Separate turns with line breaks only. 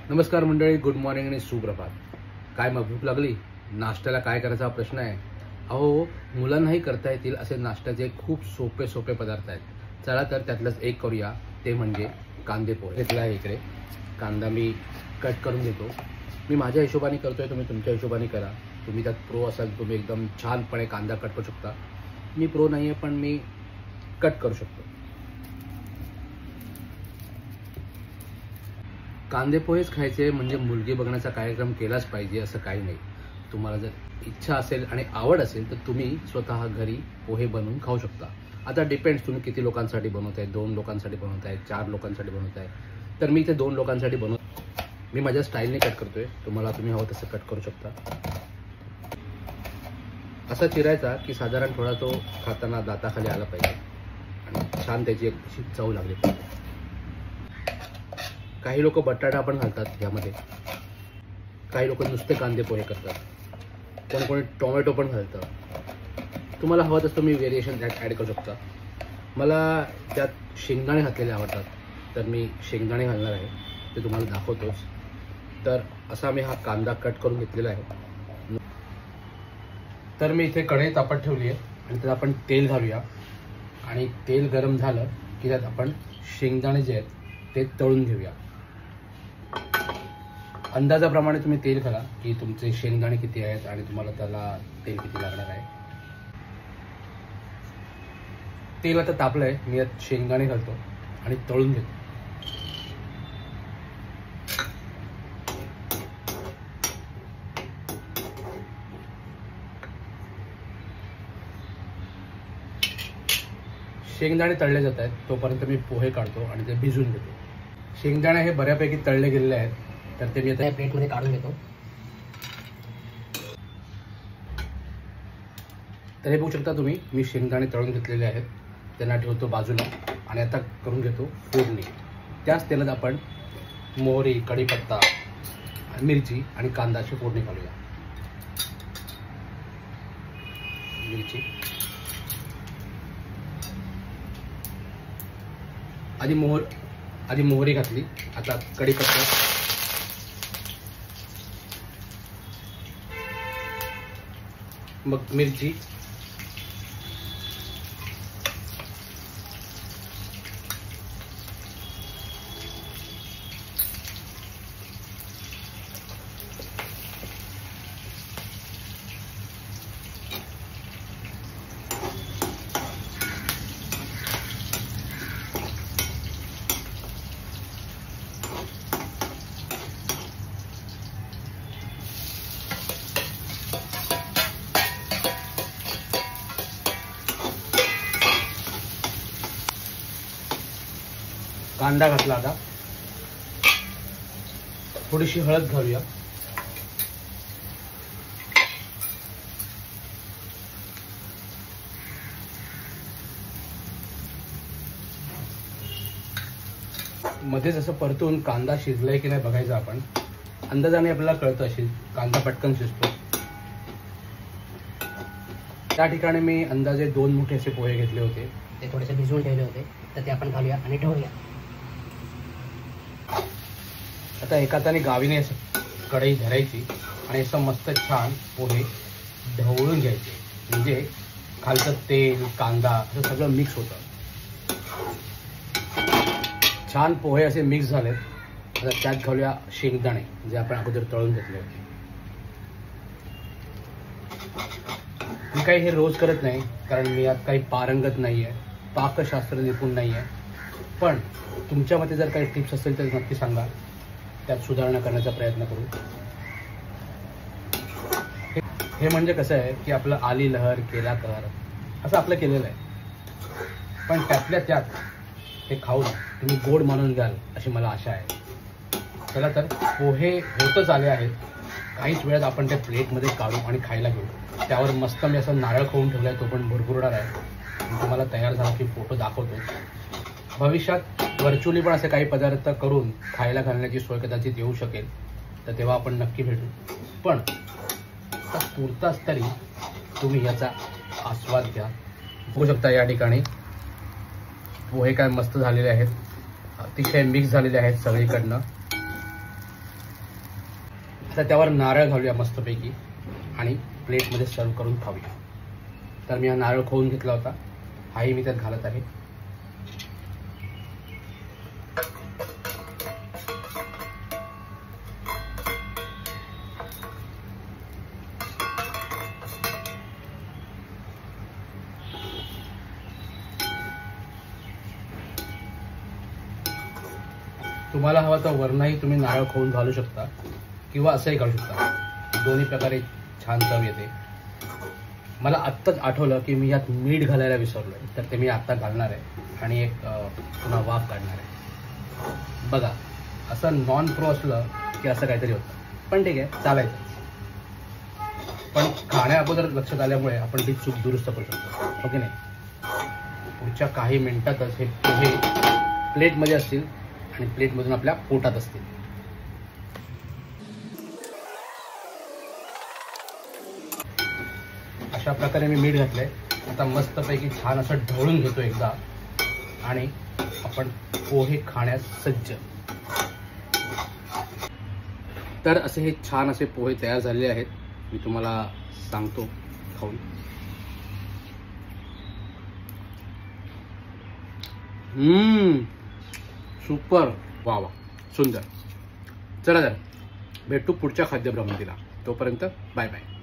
नमस्कार मंडळी, good morning आणि सुप्रभात. काय मग भूक लागली? नाश्त्याला काय करायचा प्रश्न आहे? अहो, मुलांनाही करता येतील असे नाश्त्याचे खूप सोपे पदार्थ आहेत. चला तर त्यातलंच एक करूया, ते म्हणजे कांदे पोहे. घेतला आहे इकडे. कांदा मी कट करून घेतो. मी माझ्या हिशोबाने करतोय, तुम्ही तुमच्या हिशोबाने करा. तुम्ही त्यात प्रो असाल तुम्ही एकदम छानपणे कांदा कट करू शकता. मी प्रो नाही आहे, पण मी कट करू शकतो. कांदे पोहेच खायचे म्हणजे मुलगी बघण्याचा कार्यक्रम केलाच पाहिजे असं काही नाही. तुम्हाला जर इच्छा असेल आणि आवड असेल तर तुम्ही स्वतः घरी पोहे बनवून खाऊ शकता. आता डिपेंड्स तुम्ही किती लोकांसाठी बनवताय. 2 लोकांसाठी बनवताय, 4 लोकांसाठी बनवताय. तर मी इथे 2 लोकांसाठी मी माझ्या स्टाईलने कट करतोय. तुम्ही हवं तसं कट करू शकता. असा चिरायचा की साधारण थोडा तो खाताना दाताखाली आला पाहिजे आणि छान त्याची एक अशी चव लागली पाहिजे. काही लोक बटाटा पण घालतात यामध्ये. काही लोक नुसते कांदे पोहे करतात. कोणी टोमॅटो पण घालतं. तुम्हाला हवं तसं तुम्ही व्हेरिएशन त्यात ॲड करू शकता. मला त्यात शेंगदाणे घातलेले आवडतात, तर मी शेंगदाणे घालणार आहे. ते तुम्हाला दाखवतोच. तर असा मी हा कांदा कट करून घेतलेला आहे. तर मी इथे कढई तापत ठेवली आहे आणि त्यात आपण तेल घालूया. आणि तेल गरम झालं की त्यात आपण शेंगदाणे जे आहेत ते तळून घेऊया. अंदाजाप्रमाणे तुम्ही तेल घाला की तुमचे शेंगदाणे किती आहेत आणि तुम्हाला त्याला तेल किती लागणार आहे. तेल आता तापलंय, मी यात शेंगदाणे घालतो आणि तळून घेतो. शेंगदाणे तळले जात आहेत तोपर्यंत मी पोहे काढतो आणि ते भिजून घेतो. शेंगदाणे हे बऱ्यापैकी तळले गेलेले आहेत, तर ते मी आता प्लेटमध्ये काढून घेतो. तर हे बघू शकता तुम्ही, मी शेंगदाणे तळून घेतलेले आहेत. त्यांना ठेवतो बाजूला आणि आता करून घेतो फोडणी. त्याच तेलात आपण मोहरी, कढीपत्ता, मिरची आणि कांदाची फोडणी घालूया. मिरची आधी मोहरी घातली. आता कढीपत्ता, मग मिरची, कांदा घातला. आता थोडीशी हळद घालूया. मध्ये जसं परतून कांदा शिजलाय की नाही बघायचं आपण. अंदाजाने आपल्याला कळतं असेल, कांदा पटकन शिजतो. त्या ठिकाणी मी अंदाजे 2 मोठे असे पोहे घेतले होते. ते थोडेसे भिजवून ठेवले होते, तर ते आपण घालूया आणि ठेवूया. आता एका हाताने गावीने असं कढई धरायची आणि असं मस्त छान पोहे ढवळून घ्यायचे. म्हणजे खालचं तेल, कांदा असं सगळं मिक्स होतं. छान पोहे असे मिक्स झालेत. आता त्यात घालूया शेंगदाणे जे आपण अगोदर तळून घेतले होते. मी काही हे रोज करत नाही, कारण मी यात काही पारंगत नाही आहे, पाकशास्त्र निपुण नाही आहे. पण तुमच्या मते जर काही टिप्स असेल तर नक्की सांगा. त्यात सुधारणा करण्याचा प्रयत्न करू. हे म्हणजे कसं आहे की आपलं आली लहर केला कहर असं आपलं केलेलं आहे. पण त्यातल्या त्यात हे खाऊन तुम्ही गोड मानून घ्याल अशी मला आशा आहे. चला तर पोहे होतच आले आहेत. काहीच वेळात आपण ते प्लेटमध्ये काढू आणि खायला घेऊ. त्यावर मस्त मी असं नारळ खाऊन ठेवला आहे, तो पण भरपूर आहे. तुम्हाला तयार झाला की फोटो दाखवतो. भविष्यात व्हर्च्युअली पण असे काही पदार्थ करून खायला घालण्याची सोय कदाचित येऊ शकेल, तर तेव्हा आपण नक्की भेटू. पण पुरताच तरी तुम्ही याचा आस्वाद घ्या. बघू शकता या ठिकाणी पोहे काय मस्त झालेले आहेत, अतिशय मिक्स झालेले आहेत सगळीकडनं. तर त्यावर नारळ घालूया मस्तपैकी आणि प्लेटमध्ये सर्व करून खाऊया. तर मी हा नारळ खोवून घेतला होता, हाही मी त्यात घालत आहे. तुम्हाला हवा तर वरनाही तुम्ही नारळ खोवून घालू शकता किंवा असंही घालू शकता. दोन्ही प्रकारे छान चव येते. मला आत्ताच आठवलं की मी यात मीठ घालायला विसरलोय, तर ते मी आत्ता घालणार आहे आणि एक पुन्हा वाफ काढणार आहे. बघा, असं नॉन प्रो असलं की असं काहीतरी होतं, पण ठीक आहे, चालायचं. पण खाण्या अगोदर लक्षात आल्यामुळे आपण ती चूक दुरुस्त करू शकतो, हो की नाही. पुढच्या काही मिनिटातच हे पोहे प्लेटमध्ये असतील आणि प्लेटमधून आपल्या पोटात असतील. अशा प्रकारे मी मीठ घातलंय. आता मस्तपैकी छान असं ढवळून घेतो एकदा आणि आपण पोहे खाण्यास सज्ज. तर असे हे छान असे पोहे तयार झालेले आहेत. मी तुम्हाला सांगतो खाऊन. सुपर, वा वा, सुंदर. चला तर भेटू पुढच्या खाद्यभ्रमंतीला. तोपर्यंत बाय बाय.